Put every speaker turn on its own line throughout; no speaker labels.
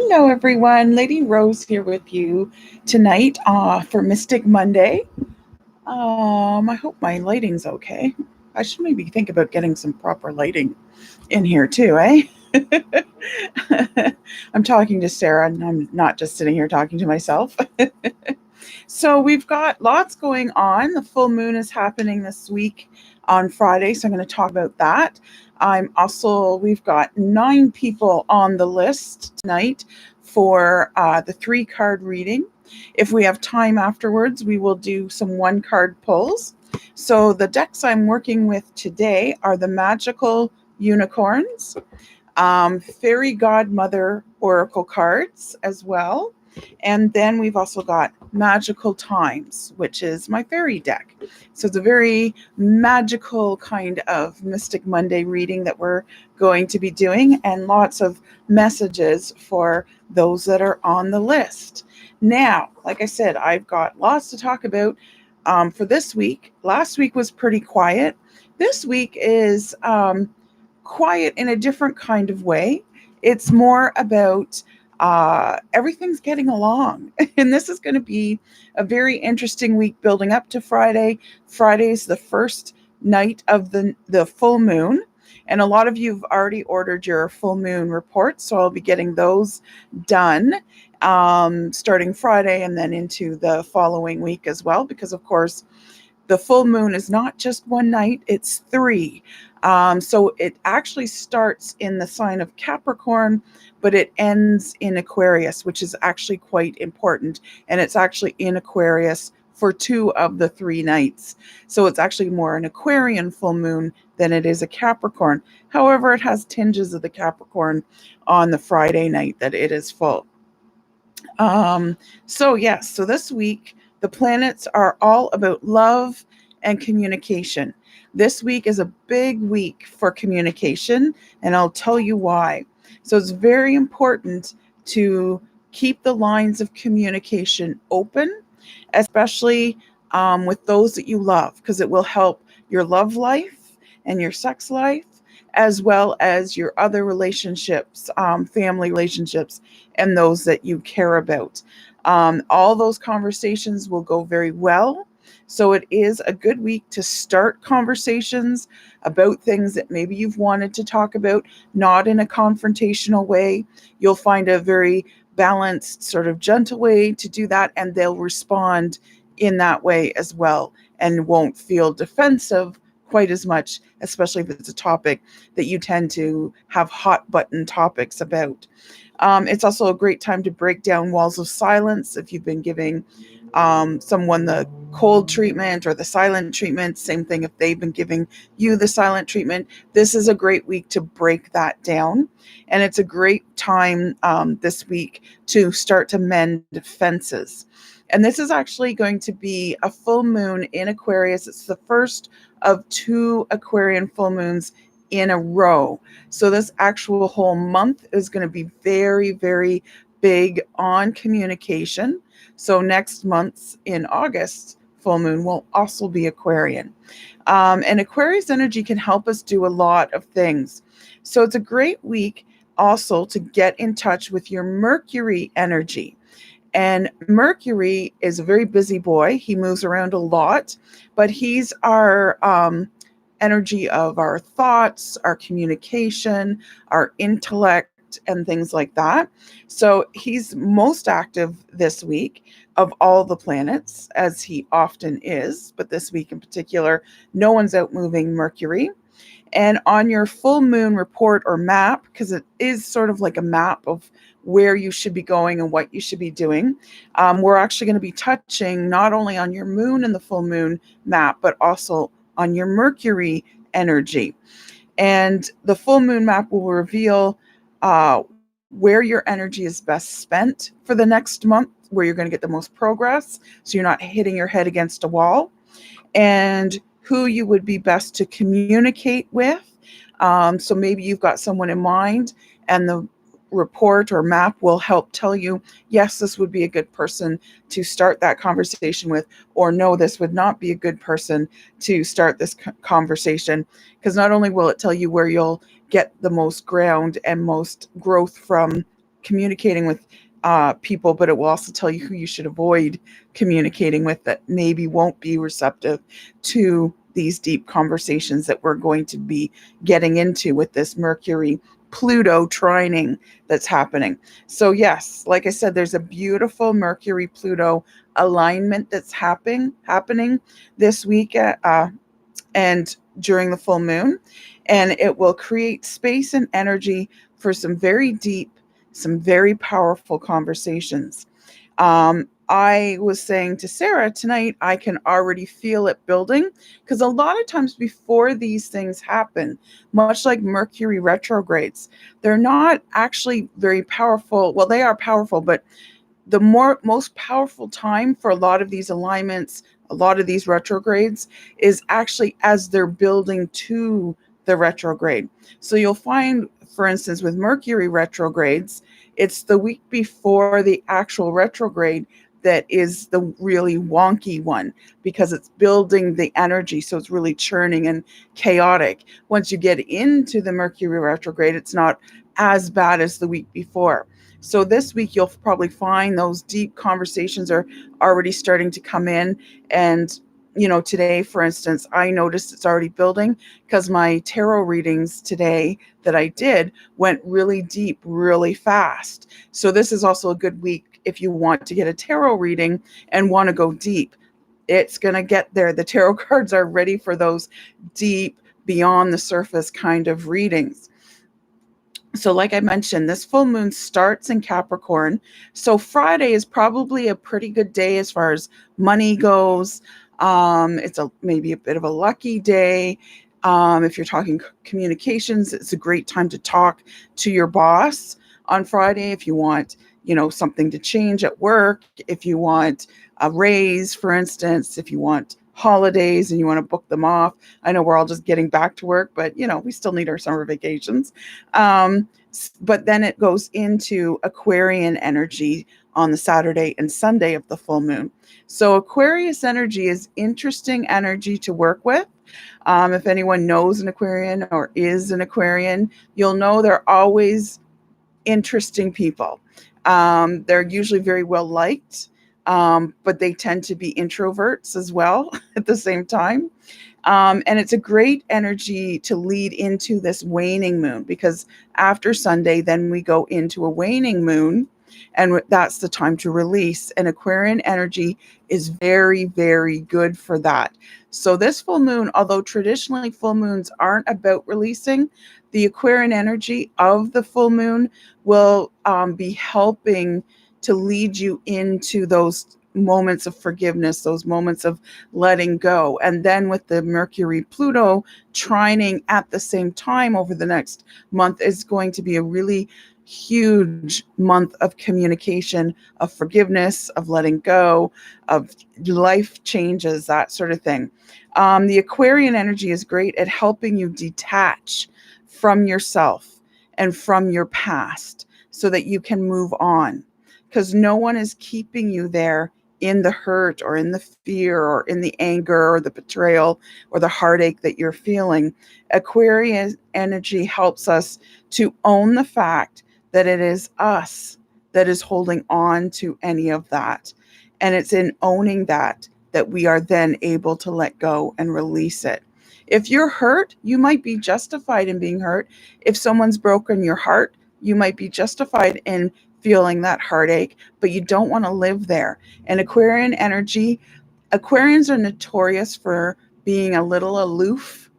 Hello, everyone. Lady Rose here with you tonight for Mystic Monday. I hope my lighting's okay. I should maybe think about getting some proper lighting in here too, eh? I'm talking to Sarah, and I'm not just sitting here talking to myself. So we've got lots going on. The full moon is happening this week on Friday, so I'm going to talk about that. We've got 9 people on the list tonight for the 3 card reading. If we have time afterwards, we will do some 1 card pulls. So the decks I'm working with today are the Magical Unicorns, Fairy Godmother Oracle cards as well. And then we've also got Magical Times, which is my fairy deck. So it's a very magical kind of Mystic Monday reading that we're going to be doing, and lots of messages for those that are on the list. Now, like I said, I've got lots to talk about for this week. Last week was pretty quiet. This week is quiet in a different kind of way. It's more about everything's getting along. And this is going to be a very interesting week building up to Friday. Friday's the first night of the full moon. And a lot of you have already ordered your full moon reports. So I'll be getting those done starting Friday and then into the following week as well. Because, of course, the full moon is not just one night, it's 3. So it actually starts in the sign of Capricorn, but it ends in Aquarius, which is actually quite important. And it's actually in Aquarius for 2 of the 3 nights. So it's actually more an Aquarian full moon than it is a Capricorn. However, it has tinges of the Capricorn on the Friday night that it is full. So this week, the planets are all about love and communication. This week is a big week for communication, and I'll tell you why. So it's very important to keep the lines of communication open, especially with those that you love, because it will help your love life and your sex life, as well as your other relationships, family relationships, and those that you care about. All those conversations will go very well. So it is a good week to start conversations about things that maybe you've wanted to talk about, not in a confrontational way. You'll find a very balanced, sort of gentle way to do that, and they'll respond in that way as well and won't feel defensive quite as much, especially if it's a topic that you tend to have hot button topics about. It's also a great time to break down walls of silence if you've been giving someone the cold treatment or the silent treatment. Same thing if they've been giving you the silent treatment. This is a great week to break that down. And it's a great time this week to start to mend fences. And this is actually going to be a full moon in Aquarius. It's the first of 2 Aquarian full moons in a row. So this actual whole month is going to be very, very big on communication. So next month's in August, full moon will also be Aquarian. And Aquarius energy can help us do a lot of things. So it's a great week also to get in touch with your Mercury energy. And Mercury is a very busy boy. He moves around a lot, but he's our energy of our thoughts, our communication, our intellect, and things like that. So he's most active this week of all the planets, as he often is. But this week in particular, no one's out moving Mercury. And on your full moon report or map, because it is sort of like a map of where you should be going and what you should be doing, we're actually going to be touching not only on your moon and the full moon map, but also on your Mercury energy. And the full moon map will reveal where your energy is best spent for the next month, where you're going to get the most progress, so you're not hitting your head against a wall, and who you would be best to communicate with. So maybe you've got someone in mind, and the report or map will help tell you, yes, this would be a good person to start that conversation with, or no, this would not be a good person to start this conversation. Because not only will it tell you where you'll get the most ground and most growth from communicating with people, but it will also tell you who you should avoid communicating with that maybe won't be receptive to these deep conversations that we're going to be getting into with this Mercury Pluto trining that's happening. So yes, like I said, there's a beautiful Mercury Pluto alignment that's happening this week and during the full moon, and it will create space and energy for some very deep, some very powerful conversations. I was saying to Sarah tonight, I can already feel it building because a lot of times before these things happen, much like Mercury retrogrades, they're not actually very powerful. Well, they are powerful, but the most powerful time for a lot of these alignments, a lot of these retrogrades, is actually as they're building to the retrograde. So you'll find, for instance, with Mercury retrogrades, it's the week before the actual retrograde that is the really wonky one because it's building the energy. So it's really churning and chaotic. Once you get into the Mercury retrograde, it's not as bad as the week before. So this week, you'll probably find those deep conversations are already starting to come in. And, today, for instance, I noticed it's already building because my tarot readings today that I did went really deep, really fast. So this is also a good week if you want to get a tarot reading and want to go deep. It's going to get there. The tarot cards are ready for those deep, beyond the surface kind of readings. So like I mentioned, this full moon starts in Capricorn. So Friday is probably a pretty good day as far as money goes. It's maybe a bit of a lucky day. If you're talking communications, it's a great time to talk to your boss on Friday if you want, something to change at work, if you want a raise, for instance, if you want holidays and you want to book them off. I know we're all just getting back to work, but we still need our summer vacations. But then it goes into Aquarian energy on the Saturday and Sunday of the full moon. So Aquarius energy is interesting energy to work with. If anyone knows an Aquarian or is an Aquarian, you'll know they're always interesting people. They're usually very well liked, but they tend to be introverts as well at the same time. And it's a great energy to lead into this waning moon because after Sunday, then we go into a waning moon, and that's the time to release. And Aquarian energy is very, very good for that. So this full moon, although traditionally full moons aren't about releasing, the Aquarian energy of the full moon will be helping to lead you into those moments of forgiveness, those moments of letting go. And then with the Mercury Pluto trining at the same time over the next month is going to be a really huge month of communication, of forgiveness, of letting go, of life changes, that sort of thing. The Aquarian energy is great at helping you detach from yourself and from your past so that you can move on, because no one is keeping you there in the hurt or in the fear or in the anger or the betrayal or the heartache that you're feeling. Aquarian energy helps us to own the fact that it is us that is holding on to any of that. And it's in owning that we are then able to let go and release it. If you're hurt, you might be justified in being hurt. If someone's broken your heart, you might be justified in feeling that heartache, but you don't want to live there. And Aquarian energy, Aquarians are notorious for being a little aloof.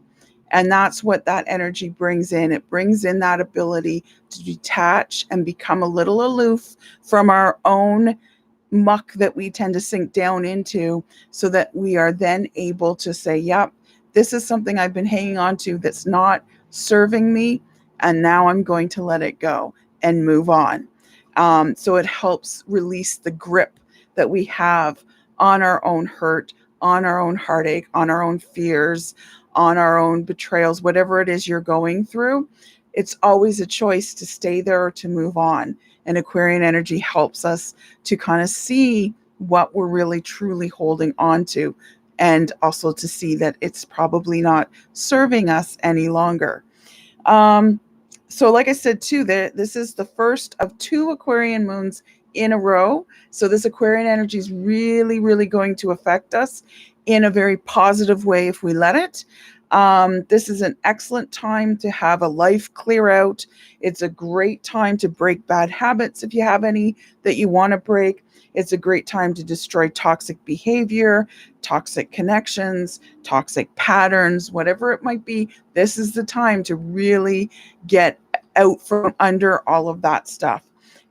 And that's what that energy brings in. It brings in that ability to detach and become a little aloof from our own muck that we tend to sink down into, so that we are then able to say, yep, this is something I've been hanging on to that's not serving me. And now I'm going to let it go and move on. So it helps release the grip that we have on our own hurt, on our own heartache, on our own fears, on our own betrayals, whatever it is you're going through. It's always a choice to stay there or to move on. And Aquarian energy helps us to kind of see what we're really truly holding on to, and also to see that it's probably not serving us any longer. So like I said too, that this is the first of 2 Aquarian moons in a row. So this Aquarian energy is really, really going to affect us in a very positive way if we let it. This is an excellent time to have a life clear out. It's a great time to break bad habits if you have any that you want to break. It's a great time to destroy toxic behavior, toxic connections, toxic patterns, whatever it might be. This is the time to really get out from under all of that stuff.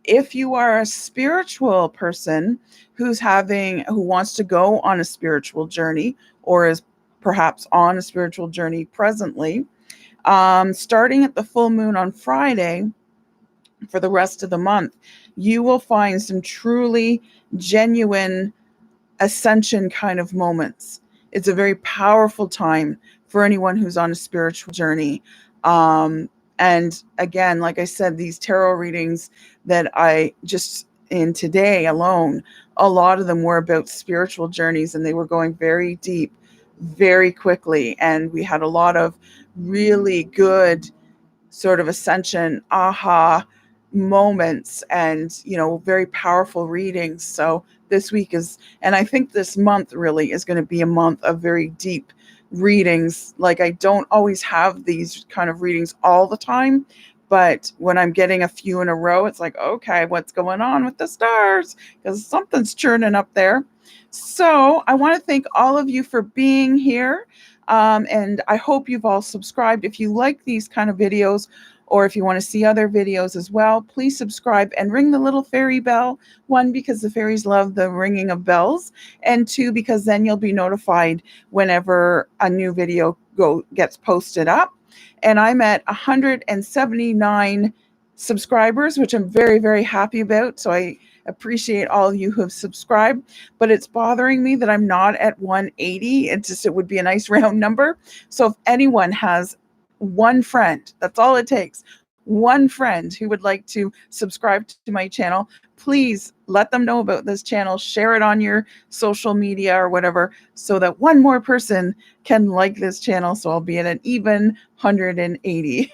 If you are a spiritual person who wants to go on a spiritual journey or is perhaps on a spiritual journey presently, starting at the full moon on Friday for the rest of the month, you will find some truly genuine ascension kind of moments. It's a very powerful time for anyone who's on a spiritual journey. And again, like I said, these tarot readings that I just in today alone, a lot of them were about spiritual journeys and they were going very deep very quickly. And we had a lot of really good sort of ascension, aha moments and, very powerful readings. So this week and I think this month really is going to be a month of very deep readings. Like I don't always have these kind of readings all the time, but when I'm getting a few in a row, it's like, okay, what's going on with the stars? Because something's churning up there. So I want to thank all of you for being here. And I hope you've all subscribed. If you like these kind of videos, or if you want to see other videos as well, please subscribe and ring the little fairy bell. 1, because the fairies love the ringing of bells, and 2, because then you'll be notified whenever a new video gets posted up. And I'm at 179 subscribers, which I'm very, very happy about. So I appreciate all of you who have subscribed, but it's bothering me that I'm not at 180. It would be a nice round number. So if anyone has one friend, that's all it takes, one friend who would like to subscribe to my channel, please let them know about this channel, share it on your social media or whatever, so that one more person can like this channel. So I'll be at an even 180.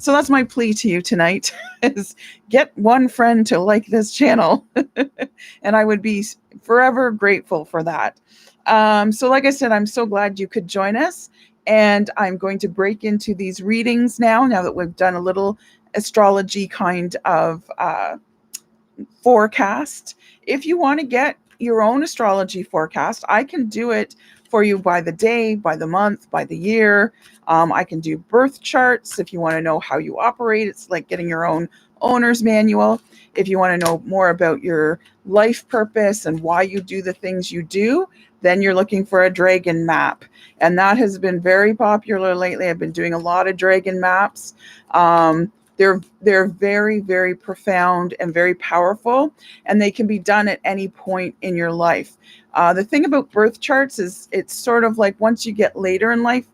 So that's my plea to you tonight is get one friend to like this channel. And I would be forever grateful for that. So like I said, I'm so glad you could join us. And I'm going to break into these readings now that we've done a little astrology kind of forecast. If you want to get your own astrology forecast, I can do it for you by the day, by the month, by the year. I can do birth charts if you want to know how you operate. It's like getting your own owner's manual. If you want to know more about your life purpose and why you do the things you do, then you're looking for a dragon map. And that has been very popular lately. I've been doing a lot of dragon maps. They're very, very profound and very powerful, and they can be done at any point in your life. The thing about birth charts is it's sort of like once you get later in life,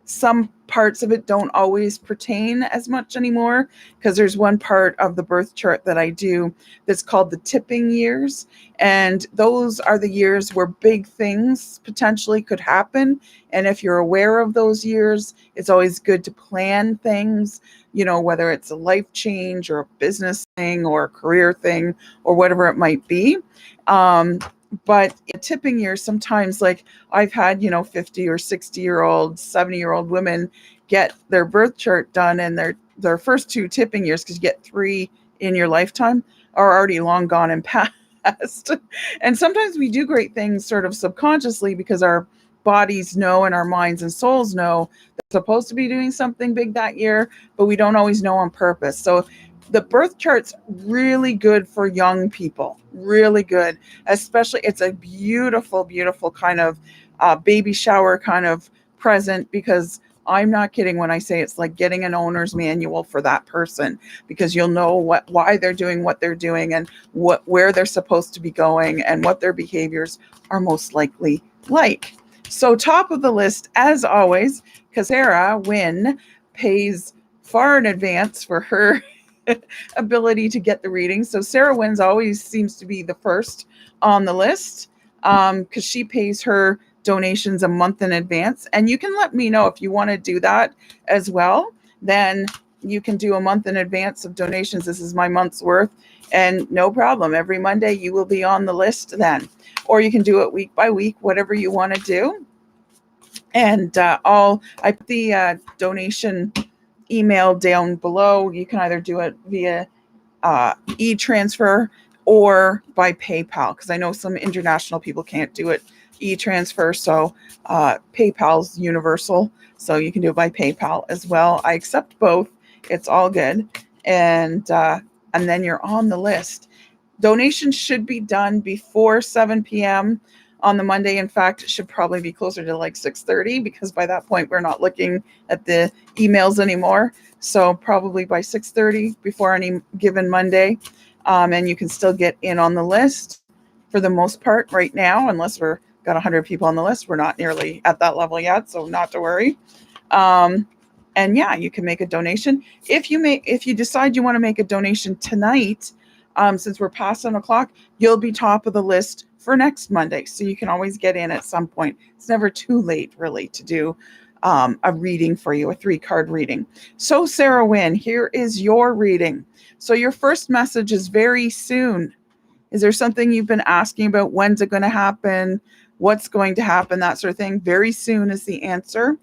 some parts of it don't always pertain as much anymore, because there's one part of the birth chart that I do that's called the tipping years. And those are the years where big things potentially could happen. And if you're aware of those years, it's always good to plan things, whether it's a life change or a business thing or a career thing or whatever it might be. But in tipping years, sometimes like I've had, 50 or 60-year-old, 70-year-old women get their birth chart done, and their first 2 tipping years, because you get 3 in your lifetime, are already long gone and past. And sometimes we do great things sort of subconsciously because our bodies know and our minds and souls know they're supposed to be doing something big that year, but we don't always know on purpose. So the birth chart's really good for young people, really good. Especially, it's a beautiful, beautiful kind of baby shower kind of present, because I'm not kidding when I say it's like getting an owner's manual for that person, because you'll know why they're doing what they're doing and where they're supposed to be going and what their behaviors are most likely like. So top of the list, as always, because Sarah Wynn pays far in advance for her ability to get the reading. So Sarah Wynn's always seems to be the first on the list, because she pays her donations a month in advance. And you can let me know if you want to do that as well. Then you can do a month in advance of donations. This is my month's worth, and no problem. Every Monday you will be on the list then. Or you can do it week by week, whatever you want to do. And I put the donation email down below. You can either do it via e-transfer or by PayPal, because I know some international people can't do it e-transfer. So PayPal's universal, so you can do it by PayPal as well. I accept both. It's all good. And then you're on the list. Donations should be done before 7 p.m. on the Monday. In fact, it should probably be closer to like 6:30, because by that point we're not looking at the emails anymore. So probably by 6:30 before any given Monday. And you can still get in on the list for the most part right now, unless we're got 100 people on the list. We're not nearly at that level yet, so not to worry. And yeah, you can make a donation. If you decide you want to make a donation tonight, since we're past 7 o'clock, you'll be top of the list for next Monday. So you can always get in at some point. It's never too late, really, to do a reading for you, a 3-card reading. So Sarah Wynn, here is your reading. So your first message is very soon. Is there something you've been asking about? When's it going to happen? What's going to happen? That sort of thing. Very soon is the answer.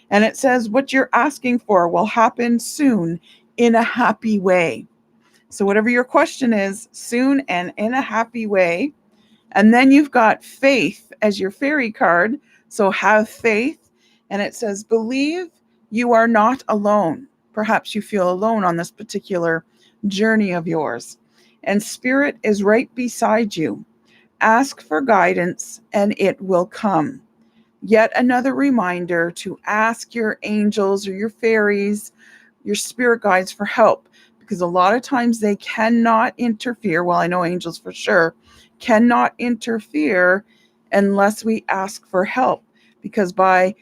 And it says what you're asking for will happen soon in a happy way. So whatever your question is, soon and in a happy way. And then you've got faith as your fairy card. So have faith. And it says, believe you are not alone. Perhaps you feel alone on this particular journey of yours. And spirit is right beside you. Ask for guidance and it will come. Yet another reminder to ask your angels or your fairies, your spirit guides for help. Because a lot of times they cannot interfere. Well, I know angels for sure cannot interfere unless we ask for help. Because by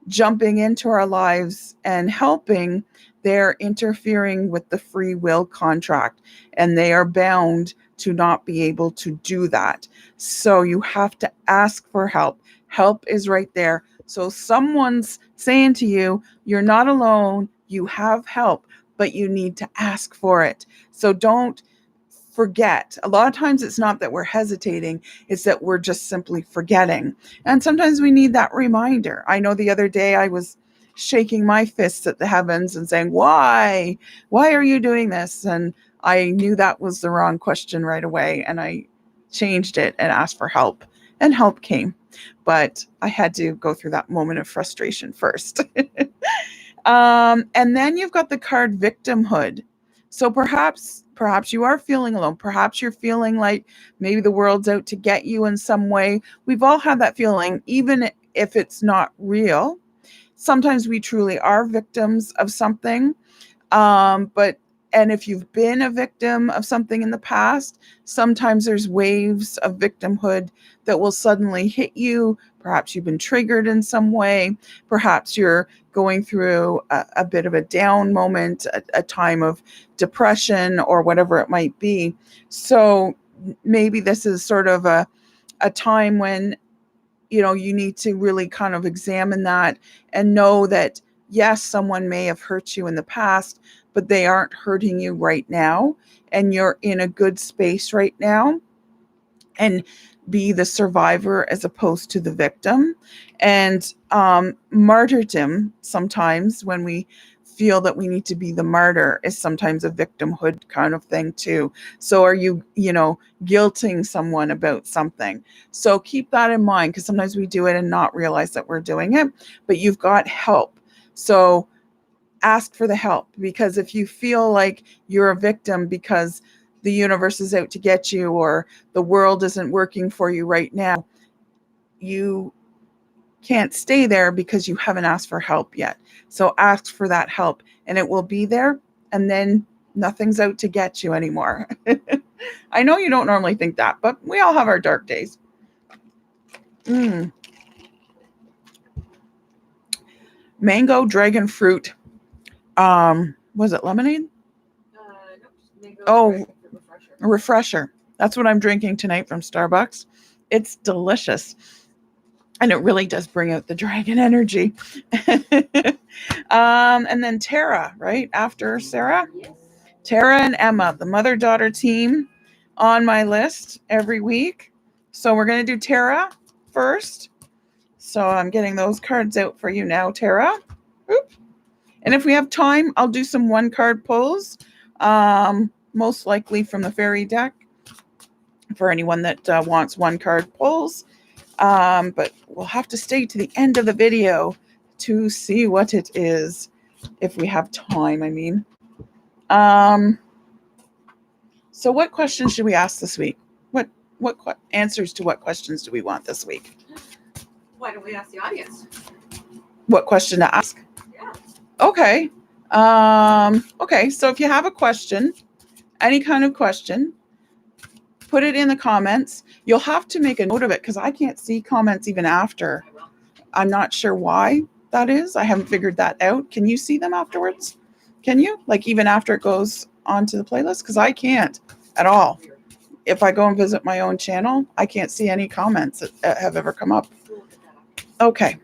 jumping into our lives and helping, they're interfering with the free will contract. And they are bound to not be able to do that. So you have to ask for help. Help is right there. So someone's saying to you, you're not alone. You have help, but you need to ask for it. So don't forget. A lot of times it's not that we're hesitating, it's that we're just simply forgetting. And sometimes we need that reminder. I know the other day I was shaking my fists at the heavens and saying, why are you doing this? And I knew that was the wrong question right away. And I changed it and asked for help, and help came. But I had to go through that moment of frustration first. And then you've got the card victimhood. So perhaps you are feeling alone. Perhaps you're feeling like maybe the world's out to get you in some way. We've all had that feeling, even if it's not real. Sometimes we truly are victims of something. And if you've been a victim of something in the past, sometimes there's waves of victimhood that will suddenly hit you. Perhaps you've been triggered in some way. Perhaps you're going through a bit of a down moment, a time of depression or whatever it might be. So maybe this is sort of a time when, you need to really kind of examine that and know that, yes, someone may have hurt you in the past, but they aren't hurting you right now. And you're in a good space right now. And be the survivor as opposed to the victim. And martyrdom, sometimes when we feel that we need to be the martyr, is sometimes a victimhood kind of thing too. So are you, guilting someone about something? So keep that in mind, because sometimes we do it and not realize that we're doing it, but you've got help. So ask for the help, because if you feel like you're a victim because the universe is out to get you or the world isn't working for you right now, you can't stay there because you haven't asked for help yet. So ask for that help and it will be there, and then nothing's out to get you anymore. I know you don't normally think that, but we all have our dark days. Mango dragon fruit. Was it lemonade? No, a refresher. That's what I'm drinking tonight from Starbucks. It's delicious. And it really does bring out the dragon energy. And then Tara, right after Sarah?
Yes.
Tara and Emma, the mother-daughter team on my list every week. So we're going to do Tara first. So I'm getting those cards out for you now, Tara. Oop. And if we have time, I'll do some one-card pulls, most likely from the fairy deck for anyone that wants one-card pulls. But we'll have to stay to the end of the video to see what it is, if we have time, I mean. So what questions should we ask this week? What answers to what questions do we want this week?
Why don't we ask the audience?
What question to ask?
Yeah.
Okay. Okay, so if you have a question, any kind of question, put it in the comments. You'll have to make a note of it because I can't see comments even after.
I will.
I'm not sure why that is. I haven't figured that out. Can you see them afterwards? Can you? Like even after it goes onto the playlist? Because I can't at all. If I go and visit my own channel, I can't see any comments that have ever come up.
We'll look at that.
Okay.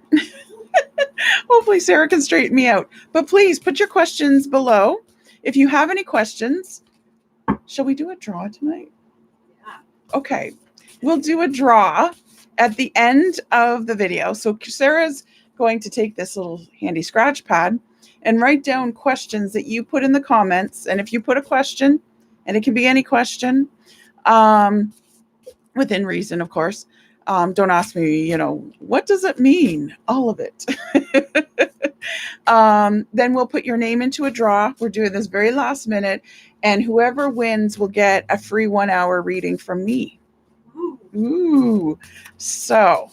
Hopefully Sarah can straighten me out. But please put your questions below. If you have any questions, shall we do a draw tonight?
Yeah.
Okay. We'll do a draw at the end of the video. So Sarah's going to take this little handy scratch pad and write down questions that you put in the comments. And if you put a question, and it can be any question, within reason, of course. Don't ask me, what does it mean? All of it. Then we'll put your name into a draw. We're doing this very last minute. And whoever wins will get a free 1-hour reading from me. Ooh. So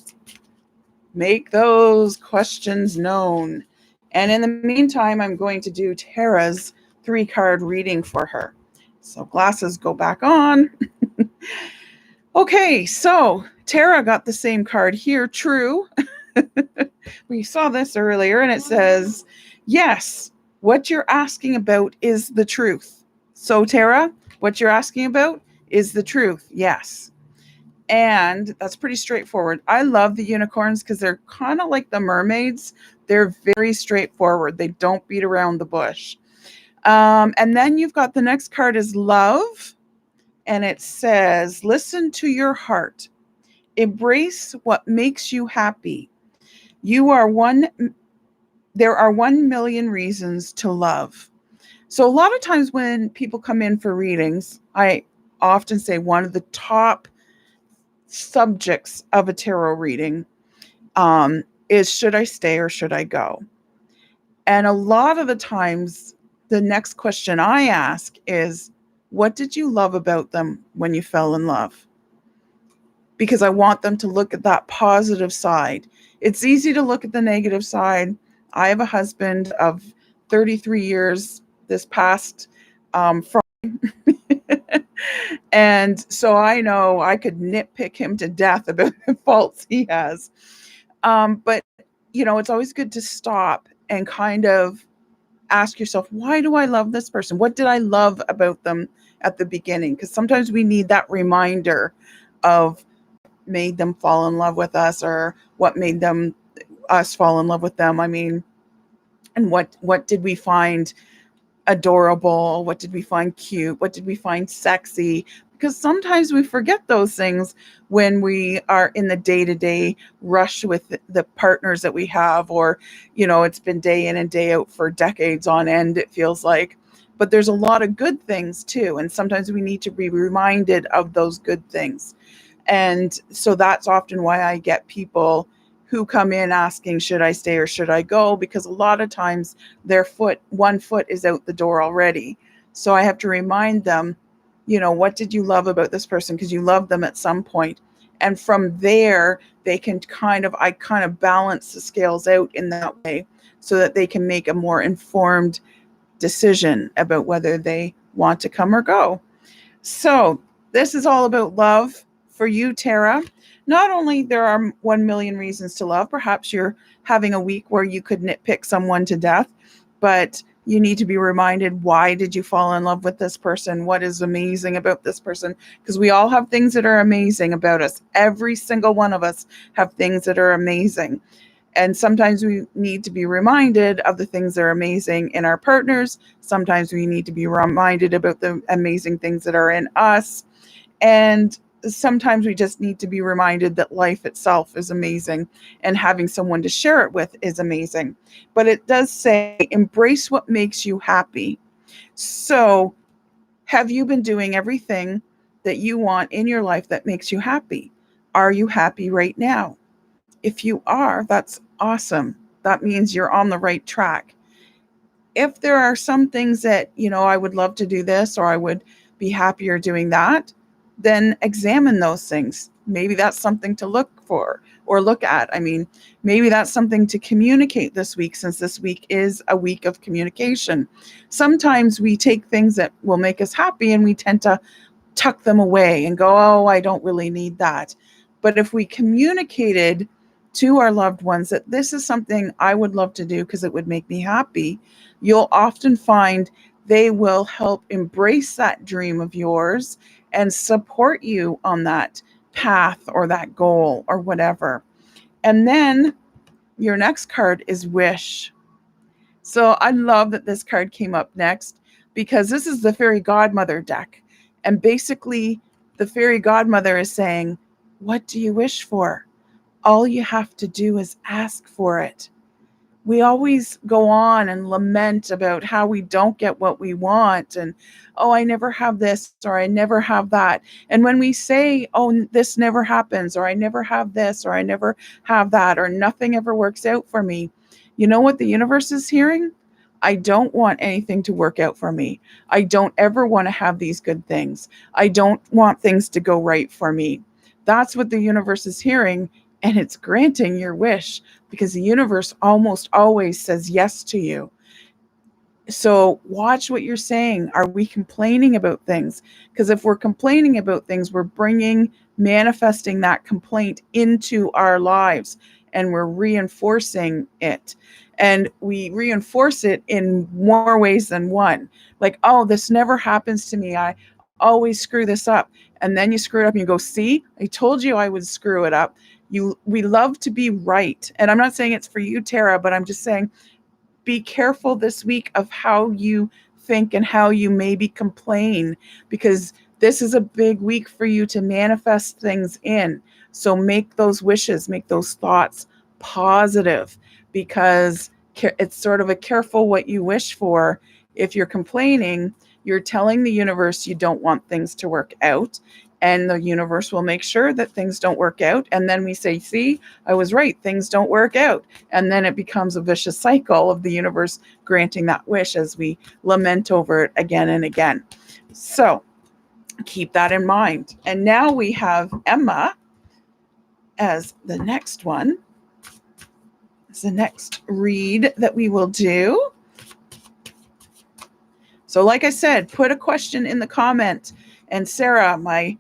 make those questions known. And in the meantime, I'm going to do Tara's 3-card reading for her. So glasses go back on. Okay, so Tara got the same card here, true. We saw this earlier, and it says, yes, what you're asking about is the truth. So Tara, what you're asking about is the truth, yes. And that's pretty straightforward. I love the unicorns because they're kind of like the mermaids. They're very straightforward. They don't beat around the bush. And then you've got the next card is love. And it says, listen to your heart. Embrace what makes you happy. There are 1 million reasons to love. So a lot of times when people come in for readings, I often say one of the top subjects of a tarot reading is, should I stay or should I go? And a lot of the times, the next question I ask is, what did you love about them when you fell in love? Because I want them to look at that positive side. It's easy to look at the negative side. I have a husband of 33 years this past Friday. And so I know I could nitpick him to death about the faults he has. But, it's always good to stop and kind of ask yourself, why do I love this person? What did I love about them at the beginning? Because sometimes we need that reminder of what made them fall in love with us, or what made us fall in love with them. I mean, and what did we find adorable? What did we find cute? What did we find sexy? Because sometimes we forget those things when we are in the day-to-day rush with the partners that we have, or, it's been day in and day out for decades on end, it feels like. But there's a lot of good things too. And sometimes we need to be reminded of those good things. And so that's often why I get people who come in asking, should I stay or should I go? Because a lot of times one foot is out the door already. So I have to remind them, what did you love about this person? Because you loved them at some point. And from there, I kind of balance the scales out in that way so that they can make a more informed decision about whether they want to come or go. So this is all about love for you, Tara. Not only there are 1 million reasons to love, perhaps you're having a week where you could nitpick someone to death, but You need to be reminded, why did you fall in love with this person? What is amazing about this person? Because we all have things that are amazing about us. Every single one of us have things that are amazing. And sometimes we need to be reminded of the things that are amazing in our partners. Sometimes we need to be reminded about the amazing things that are in us. And sometimes we just need to be reminded that life itself is amazing, and having someone to share it with is amazing. But it does say, embrace what makes you happy. So, have you been doing everything that you want in your life that makes you happy? Are you happy right now? If you are, that's awesome. That means you're on the right track. If there are some things that, I would love to do this, or I would be happier doing that, then examine those things. Maybe that's something to look for or look at. I mean, maybe that's something to communicate this week, since this week is a week of communication. Sometimes we take things that will make us happy and we tend to tuck them away and go, oh, I don't really need that. But if we communicated to our loved ones that this is something I would love to do because it would make me happy, you'll often find they will help embrace that dream of yours and support you on that path or that goal or whatever. And then your next card is wish. So I love that this card came up next, because this is the fairy godmother deck. And basically, the fairy godmother is saying, what do you wish for? All you have to do is ask for it. We always go on and lament about how we don't get what we want, and, oh, I never have this, or I never have that. And when we say, oh, this never happens, or I never have this, or I never have that, or nothing ever works out for me, you know what the universe is hearing? I don't want anything to work out for me. I don't ever want to have these good things. I don't want things to go right for me. That's what the universe is hearing, and it's granting your wish, because the universe almost always says yes to you. So watch what you're saying. Are we complaining about things? Because if we're complaining about things, we're manifesting that complaint into our lives, and we're reinforcing it. And we reinforce it in more ways than one. Like, oh, this never happens to me. I always screw this up. And then you screw it up and you go, see, I told you I would screw it up. We love to be right. And I'm not saying it's for you, Tara, but I'm just saying, be careful this week of how you think and how you maybe complain, because this is a big week for you to manifest things in. So make those wishes, make those thoughts positive, because it's sort of a careful what you wish for. If you're complaining, you're telling the universe you don't want things to work out, and the universe will make sure that things don't work out. And then we say, see, I was right, things don't work out. And then it becomes a vicious cycle of the universe granting that wish as we lament over it again and again. So keep that in mind. And now we have Emma as the next one. It's the next read that we will do. So like I said, put a question in the comment, and Sarah, my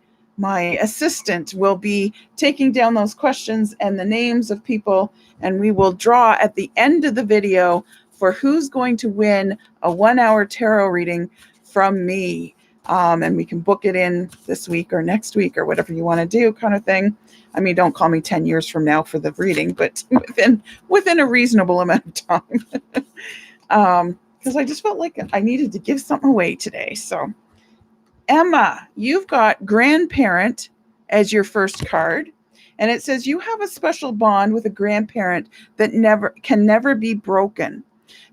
assistant, will be taking down those questions and the names of people, and we will draw at the end of the video for who's going to win a 1-hour tarot reading from me. And we can book it in this week or next week or whatever you want to do, kind of thing. I mean, don't call me 10 years from now for the reading, but within a reasonable amount of time. Because I just felt like I needed to give something away today. So Emma, you've got grandparent as your first card. And it says you have a special bond with a grandparent that can never be broken.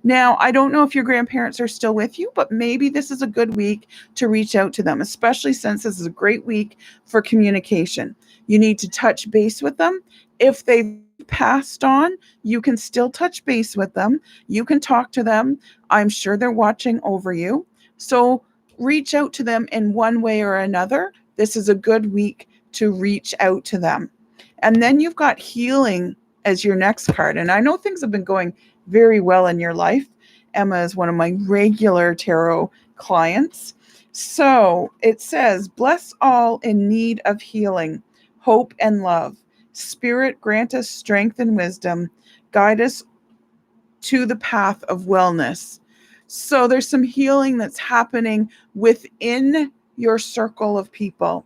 Now, I don't know if your grandparents are still with you, but maybe this is a good week to reach out to them, especially since this is a great week for communication. You need to touch base with them. If they've passed on, you can still touch base with them. You can talk to them. I'm sure they're watching over you. So reach out to them in one way or another. This is a good week to reach out to them. And then you've got healing as your next card. And I know things have been going very well in your life. Emma is one of my regular tarot clients. So it says, bless all in need of healing, hope and love. Spirit, grant us strength and wisdom. Guide us to the path of wellness. So there's some healing that's happening within your circle of people.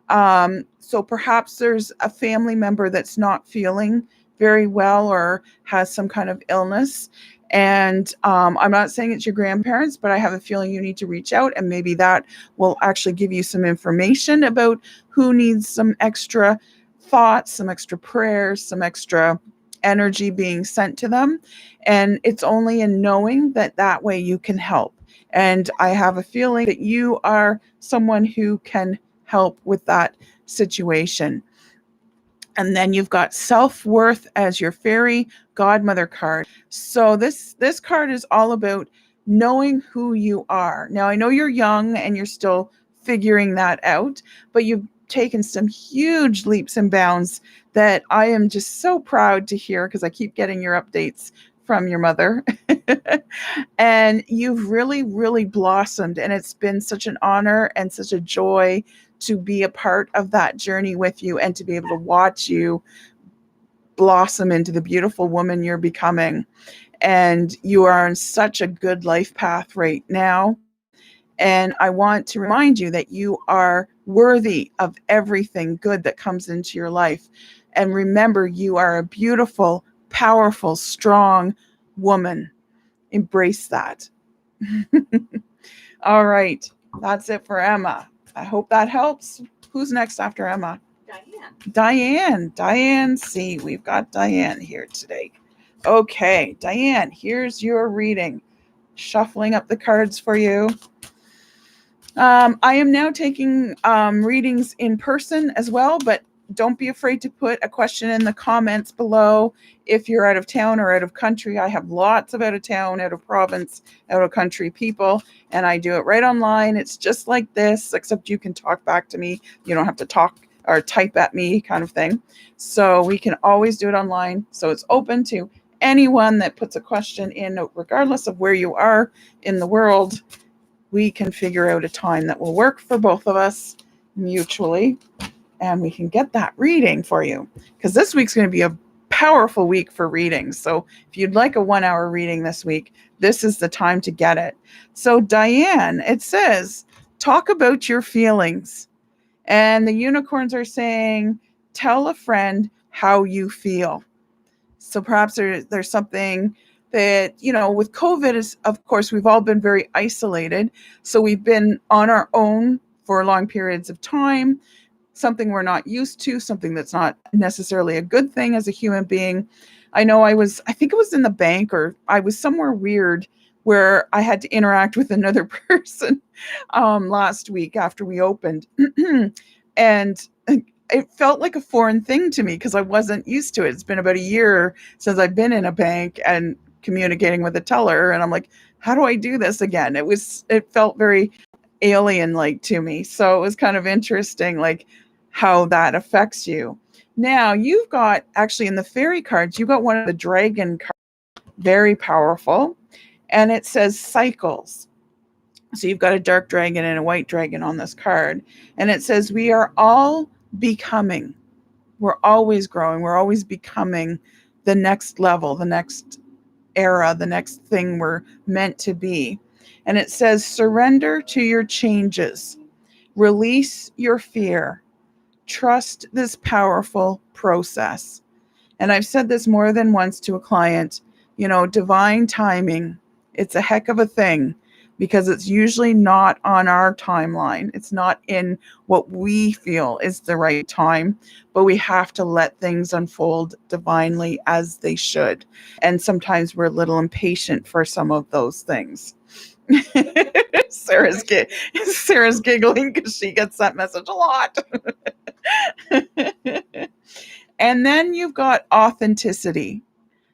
So perhaps there's a family member that's not feeling very well or has some kind of illness. And I'm not saying it's your grandparents, but I have a feeling you need to reach out, and maybe that will actually give you some information about who needs some extra thoughts, some extra prayers, some extra energy being sent to them. And it's only in knowing that way you can help. And I have a feeling that you are someone who can help with that situation. And then you've got self-worth as your fairy godmother card. So this card is all about knowing who you are. Now, I know you're young and you're still figuring that out, but you've taken some huge leaps and bounds that I am just so proud to hear, because I keep getting your updates from your mother. And you've really, really blossomed, and it's been such an honor and such a joy to be a part of that journey with you, and to be able to watch you blossom into the beautiful woman you're becoming. And you are on such a good life path right now. And I want to remind you that you are worthy of everything good that comes into your life. And remember, you are a beautiful, powerful, strong woman. Embrace that. All right. That's it for Emma. I hope that helps. Who's next after Emma?
Diane.
Diane C. We've got Diane here today. Okay, Diane, here's your reading. Shuffling up the cards for you. I am now taking readings in person as well, but don't be afraid to put a question in the comments below if you're out of town or out of country. I have lots of out of town, out of province, out of country people, and I do it right online. It's just like this, except you can talk back to me. You don't have to talk or type at me, kind of thing. So we can always do it online. So it's open to anyone that puts a question in, regardless of where you are in the world. We can figure out a time that will work for both of us mutually, and we can get that reading for you, because this week's going to be a powerful week for readings. So if you'd like a 1-hour reading this week, this is the time to get it. So Diane, it says, talk about your feelings. And the unicorns are saying, tell a friend how you feel. So perhaps there's something that, with COVID, is, of course, we've all been very isolated. So we've been on our own for long periods of time, something we're not used to, something that's not necessarily a good thing as a human being. I know I think it was in the bank, or I was somewhere weird where I had to interact with another person last week after we opened. And it felt like a foreign thing to me because I wasn't used to it. It's been about a year since I've been in a bank and communicating with a teller. And I'm like, how do I do this again? It felt very alien-like to me. So it was kind of interesting, like how that affects you. Now you've got, actually in the fairy cards, you got one of the dragon cards, very powerful. And it says cycles. So you've got a dark dragon and a white dragon on this card. And it says, we are all becoming. We're always growing. We're always becoming the next level, the next era, the next thing we're meant to be. And it says, surrender to your changes. Release your fear. Trust this powerful process. And I've said this more than once to a client, divine timing. It's a heck of a thing, because it's usually not on our timeline. It's not in what we feel is the right time, but we have to let things unfold divinely as they should. And sometimes we're a little impatient for some of those things. Sarah's giggling because she gets that message a lot. And then you've got authenticity.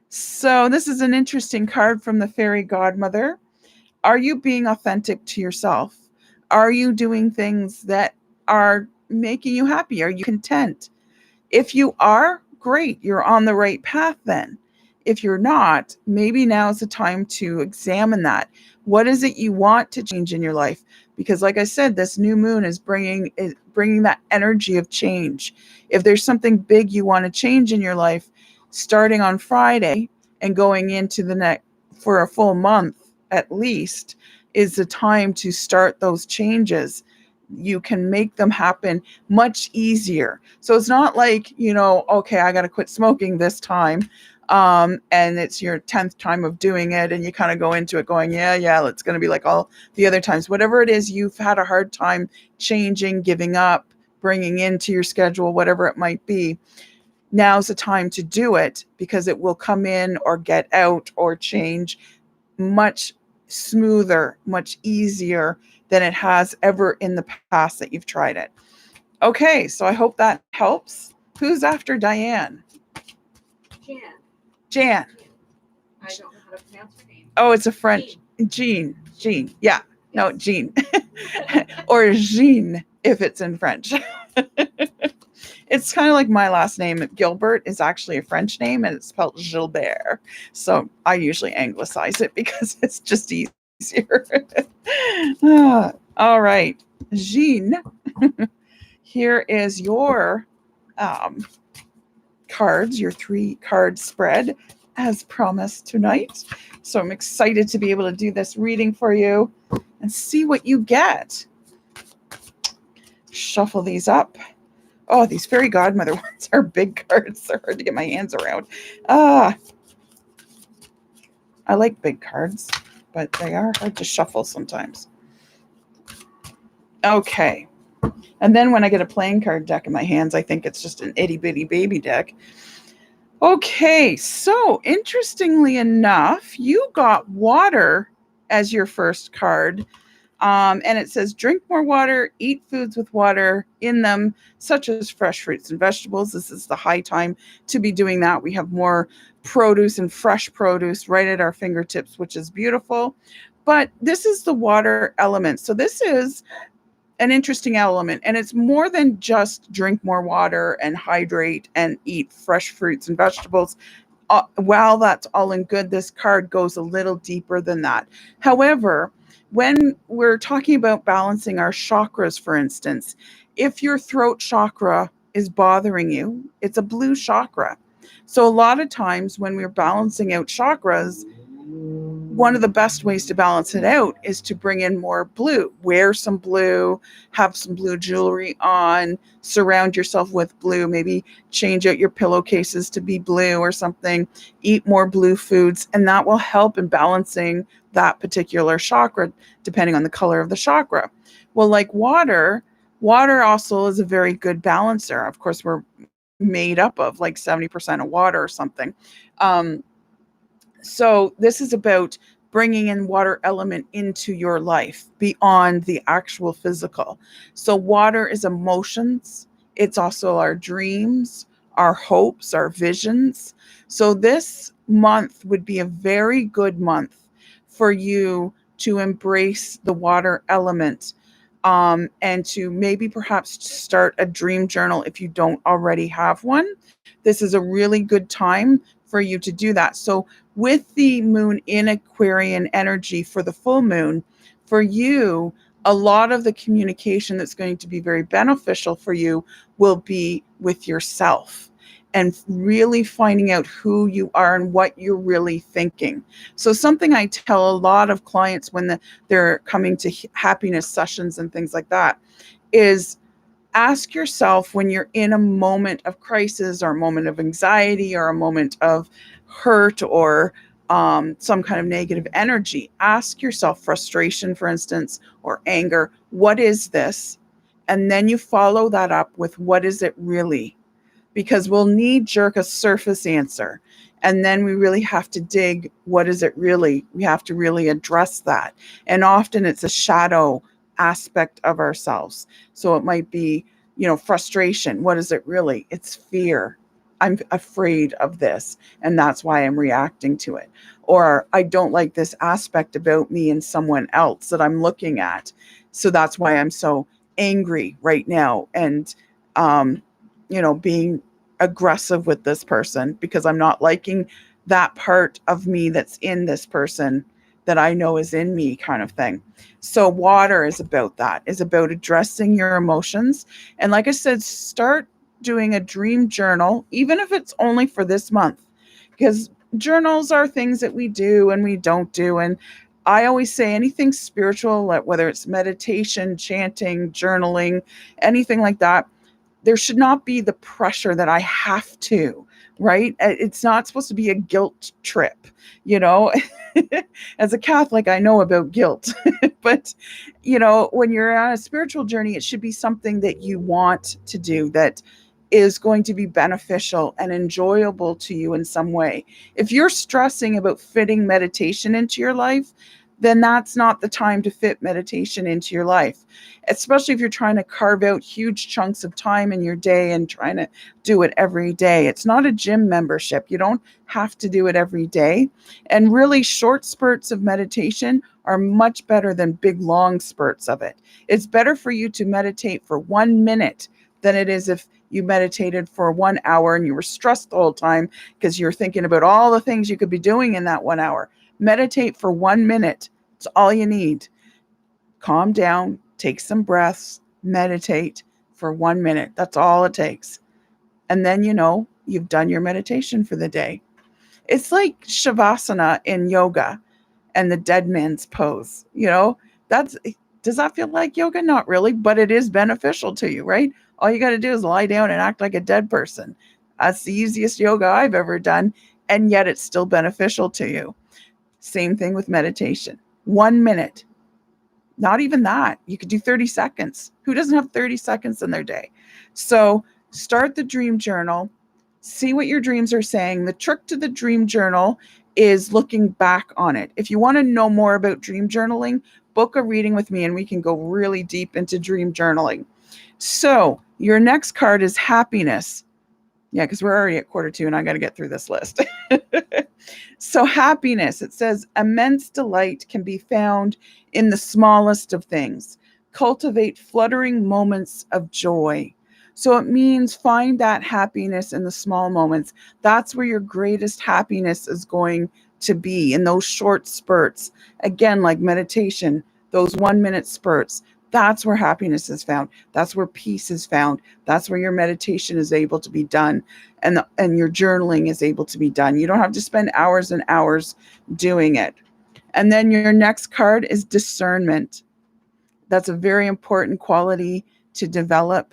So this is an interesting card from the fairy godmother. Are you being authentic to yourself? Are you doing things that are making you happy? Are you content? If you are, great, you're on the right path then. If you're not, maybe now is the time to examine that. What is it you want to change in your life? Because like I said, this new moon is bringing that energy of change. If there's something big you want to change in your life, starting on Friday and going into the next for a full month, at least is the time to start those changes. You can make them happen much easier. So it's not like, okay, I got to quit smoking this time. And it's your 10th time of doing it. And you kind of go into it going, yeah, it's going to be like all the other times. Whatever it is you've had a hard time changing, giving up, bringing into your schedule, whatever it might be. Now's the time to do it, because it will come in or get out or change much smoother, much easier than it has ever in the past that you've tried it. Okay, so I hope that helps. Who's after Diane? Jan.
I don't know how to pronounce her name.
Oh, it's a French. Jean. Yeah. No, Jean. Or Jean if it's in French. It's kind of like my last name. Gilbert is actually a French name, and it's spelled Gilbert. So I usually anglicize it because it's just easier. All right. Jean, here is your cards, your 3-card spread as promised tonight. So I'm excited to be able to do this reading for you and see what you get. Shuffle these up. Oh, these fairy godmother ones are big cards. They're hard to get my hands around. I like big cards, but they are hard to shuffle sometimes. Okay. And then when I get a playing card deck in my hands, I think it's just an itty bitty baby deck. Okay, so interestingly enough, you got water as your first card. And it says, drink more water, eat foods with water in them, such as fresh fruits and vegetables. This is the high time to be doing that. We have more produce and fresh produce right at our fingertips, which is beautiful. But this is the water element. So this is an interesting element, and it's more than just drink more water and hydrate and eat fresh fruits and vegetables. While that's all in good, this card goes a little deeper than that. However, when we're talking about balancing our chakras, for instance, if your throat chakra is bothering you, it's a blue chakra. So a lot of times when we're balancing out chakras, one of the best ways to balance it out is to bring in more blue. Wear some blue, have some blue jewelry on, surround yourself with blue, maybe change out your pillowcases to be blue or something, eat more blue foods, and that will help in balancing that particular chakra, depending on the color of the chakra. Well, like water also is a very good balancer. Of course, we're made up of like 70% of water or something. So this is about bringing in water element into your life beyond the actual physical. So water is emotions. It's also our dreams, our hopes, our visions. So this month would be a very good month for you to embrace the water element, and to maybe perhaps start a dream journal if you don't already have one. This is a really good time for you to do that. So with the moon in Aquarian energy for the full moon, for you, a lot of the communication that's going to be very beneficial for you will be with yourself and really finding out who you are and what you're really thinking. So something I tell a lot of clients when they're coming to happiness sessions and things like that is ask yourself, when you're in a moment of crisis or a moment of anxiety or a moment of hurt or some kind of negative energy, ask yourself, frustration, for instance, or anger, what is this? And then you follow that up with, what is it really? Because we'll knee-jerk a surface answer. And then we really have to dig, what is it really? We have to really address that. And often it's a shadow aspect of ourselves. So it might be, frustration. What is it really? It's fear. I'm afraid of this, and that's why I'm reacting to it. Or I don't like this aspect about me and someone else that I'm looking at. So that's why I'm so angry right now and, being aggressive with this person, because I'm not liking that part of me that's in this person that I know is in me, kind of thing. So water is about that, is about addressing your emotions. And like I said, start doing a dream journal, even if it's only for this month, because journals are things that we do and we don't do. And I always say anything spiritual, like whether it's meditation, chanting, journaling, anything like that, there should not be the pressure that I have to, right? It's not supposed to be a guilt trip, you know. As a Catholic, I know about guilt, but when you're on a spiritual journey, it should be something that you want to do, that is going to be beneficial and enjoyable to you in some way. If you're stressing about fitting meditation into your life, then that's not the time to fit meditation into your life, especially if you're trying to carve out huge chunks of time in your day and trying to do it every day. It's not a gym membership. You don't have to do it every day. And really, short spurts of meditation are much better than big, long spurts of it. It's better for you to meditate for 1 minute than it is if you meditated for 1 hour and you were stressed the whole time because you're thinking about all the things you could be doing in that 1 hour. Meditate for 1 minute. It's all you need. Calm down, take some breaths, meditate for 1 minute. That's all it takes. And then you've done your meditation for the day. It's like Shavasana in yoga and the dead man's pose. Does that feel like yoga? Not really, but it is beneficial to you, right? All you got to do is lie down and act like a dead person. That's the easiest yoga I've ever done, and yet it's still beneficial to you. Same thing with meditation. 1 minute. Not even that. You could do 30 seconds. Who doesn't have 30 seconds in their day? So start the dream journal. See what your dreams are saying. The trick to the dream journal is looking back on it. If you want to know more about dream journaling, book a reading with me and we can go really deep into dream journaling. So your next card is happiness. Yeah, because we're already at 1:45 and I got to get through this list. So happiness, it says, immense delight can be found in the smallest of things. Cultivate fluttering moments of joy. So it means find that happiness in the small moments. That's where your greatest happiness is going to be, in those short spurts. Again, like meditation, those 1 minute spurts. That's where happiness is found. That's where peace is found. That's where your meditation is able to be done, and your journaling is able to be done. You don't have to spend hours and hours doing it. And then your next card is discernment. That's a very important quality to develop.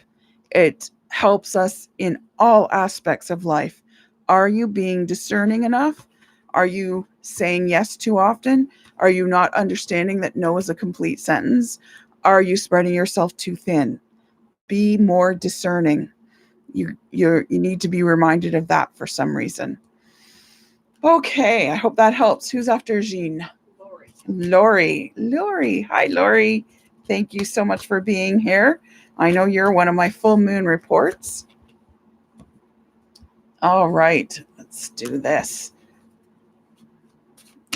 It helps us in all aspects of life. Are you being discerning enough? Are you saying yes too often? Are you not understanding that no is a complete sentence? Are you spreading yourself too thin? Be more discerning. You need to be reminded of that for some reason. Okay, I hope that helps. Who's after Jean? Lori. Hi, Lori. Thank you so much for being here. I know you're one of my full moon reports. All right, let's do this.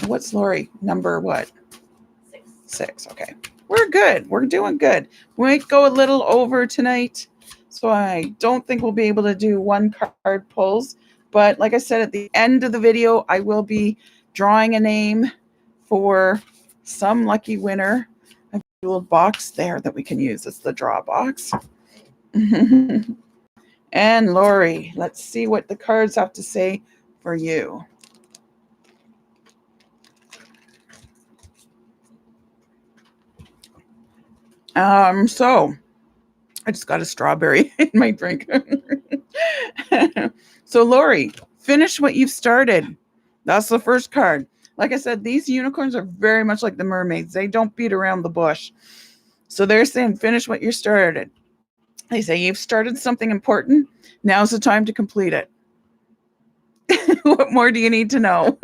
What's Lori? Number what? 6. Okay. We're good. We're doing good. We might go a little over tonight, so I don't think we'll be able to do 1 card pulls. But like I said, at the end of the video, I will be drawing a name for some lucky winner. I have a little box there that we can use. It's the draw box. And Lori, let's see what the cards have to say for you. So I just got a strawberry in my drink. So Lori, finish what you've started. That's the first card. Like I said, these unicorns are very much like the mermaids. They don't beat around the bush. So they're saying, finish what you started. They say, you've started something important. Now's the time to complete it. What more do you need to know?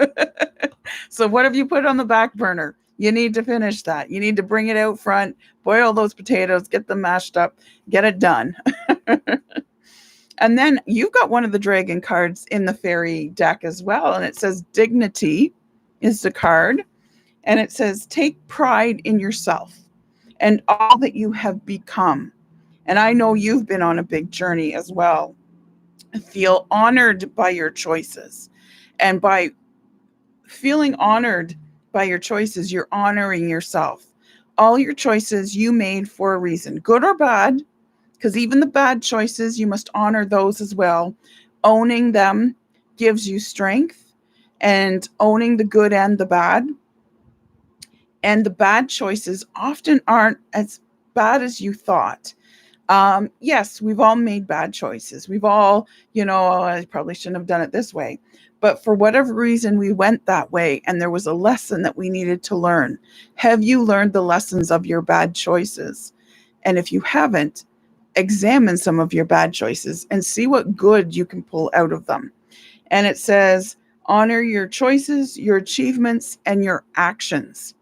So what have you put on the back burner? You need to finish that. You need to bring it out front, boil those potatoes, get them mashed up, get it done. And then you've got one of the dragon cards in the fairy deck as well. And it says dignity is the card. And it says take pride in yourself and all that you have become. And I know you've been on a big journey as well. Feel honored by your choices. And by feeling honored by your choices, you're honoring yourself. All your choices you made for a reason, good or bad, because even the bad choices, you must honor those as well. Owning them gives you strength, and owning the good and the bad And the bad choices often aren't as bad as you thought. Yes, we've all made bad choices. We've all, "Oh, I probably shouldn't have done it this way." But for whatever reason, we went that way and there was a lesson that we needed to learn. Have you learned the lessons of your bad choices? And if you haven't, examine some of your bad choices and see what good you can pull out of them. And it says, honor your choices, your achievements, and your actions.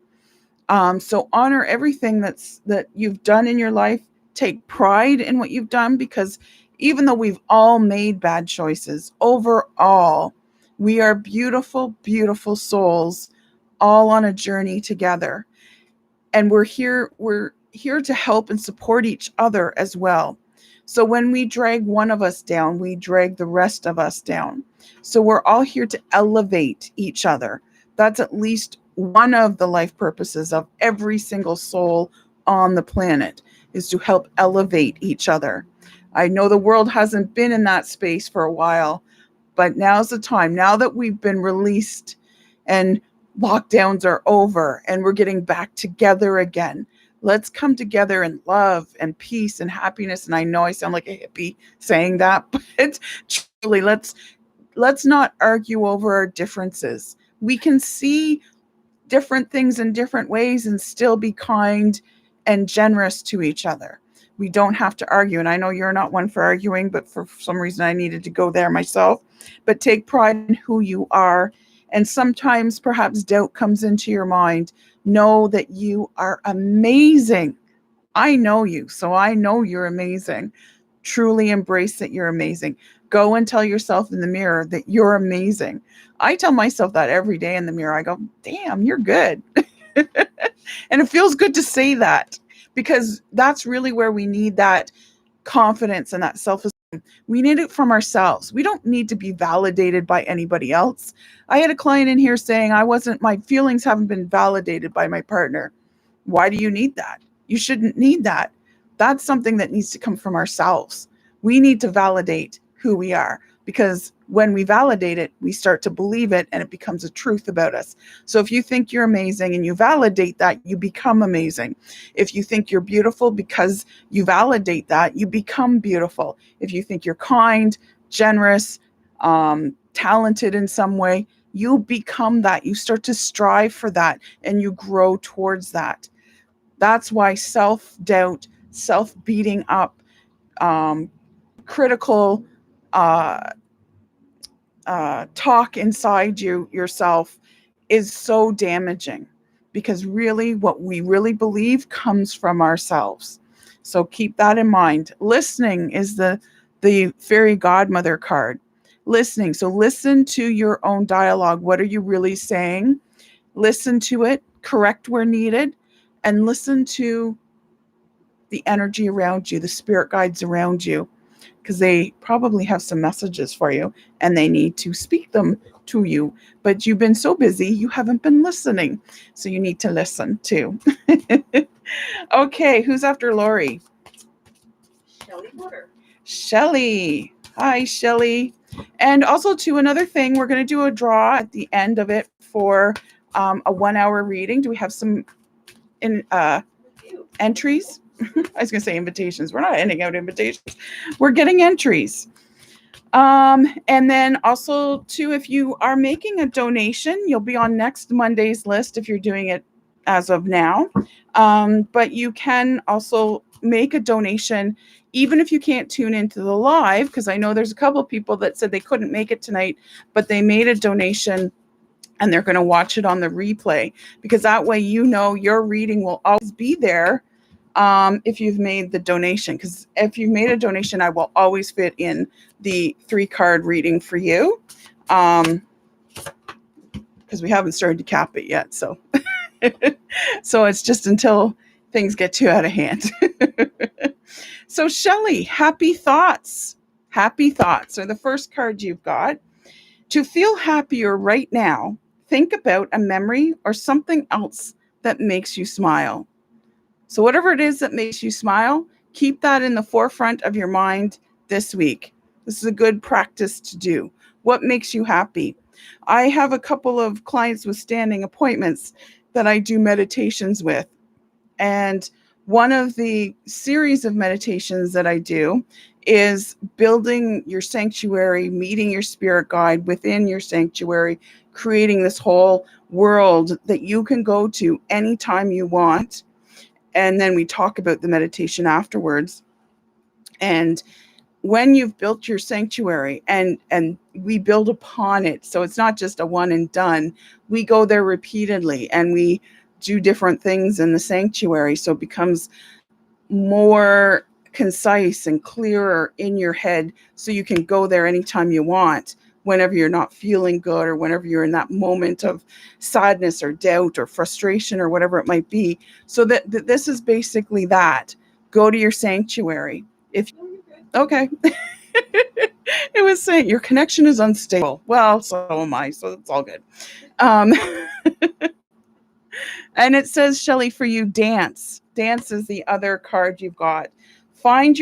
So honor everything that you've done in your life. Take pride in what you've done, because even though we've all made bad choices, overall, we are beautiful, beautiful souls, all on a journey together. And we're here to help and support each other as well. So when we drag one of us down, we drag the rest of us down. So we're all here to elevate each other. That's at least one of the life purposes of every single soul on the planet, is to help elevate each other. I know the world hasn't been in that space for a while, but now's the time. Now that we've been released and lockdowns are over and we're getting back together again, let's come together in love and peace and happiness. And I know I sound like a hippie saying that, but truly, let's not argue over our differences. We can see different things in different ways and still be kind and generous to each other. We don't have to argue. And I know you're not one for arguing, but for some reason I needed to go there myself. But take pride in who you are. And sometimes perhaps doubt comes into your mind. Know that you are amazing. I know you, so I know you're amazing. Truly embrace that you're amazing. Go and tell yourself in the mirror that you're amazing. I tell myself that every day in the mirror. I go, damn, you're good. And it feels good to say that, because that's really where we need that confidence and that self-esteem. We need it from ourselves. We don't need to be validated by anybody else. I had a client in here saying my feelings haven't been validated by my partner. Why do you need that? You shouldn't need that. That's something that needs to come from ourselves. We need to validate who we are, because when we validate it, we start to believe it and it becomes a truth about us. So if you think you're amazing and you validate that, you become amazing. If you think you're beautiful, because you validate that, you become beautiful. If you think you're kind, generous, talented in some way, you become that. You start to strive for that and you grow towards that. That's why self-doubt, self-beating up, critical talk inside yourself is so damaging, because really what we really believe comes from ourselves. So keep that in mind. Listening is the fairy godmother card. Listening. So listen to your own dialogue. What are you really saying? Listen to it, correct where needed, and listen to the energy around you, the spirit guides around you, because they probably have some messages for you and they need to speak them to you. But you've been so busy, you haven't been listening. So you need to listen too. Okay, who's after Lori?
Shelley Porter.
Shelly. Hi, Shelly. And also, to another thing, we're going to do a draw at the end of it for a 1 hour reading. Do we have some entries? I was going to say invitations. We're not handing out invitations. We're getting entries. And then also, too, if you are making a donation, you'll be on next Monday's list if you're doing it as of now. But you can also make a donation, even if you can't tune into the live, because I know there's a couple of people that said they couldn't make it tonight, but they made a donation and they're going to watch it on the replay, because that way your reading will always be there if you've made the donation. Because if you've made a donation, I will always fit in the 3-card reading for you, because we haven't started to cap it yet. So so it's just until things get too out of hand. So Shelly, happy thoughts. Happy thoughts are the first card you've got. To feel happier right now, think about a memory or something else that makes you smile. So whatever it is that makes you smile, keep that in the forefront of your mind this week. This is a good practice to do. What makes you happy? I have a couple of clients with standing appointments, that I do meditations with. And one of the series of meditations that I do is building your sanctuary, meeting your spirit guide within your sanctuary, creating this whole world that you can go to anytime you want. And then we talk about the meditation afterwards. And when you've built your sanctuary and we build upon it, so it's not just a one and done, we go there repeatedly and we do different things in the sanctuary, so it becomes more concise and clearer in your head, so you can go there anytime you want, whenever you're not feeling good or whenever you're in that moment of sadness or doubt or frustration or whatever it might be. So that this is basically that. Go to your sanctuary. If
No, you're good.
Okay. It was saying your connection is unstable. Well, so am I, so it's all good. Um, and it says, Shelley, for you, dance. Dance is the other card you've got. Find your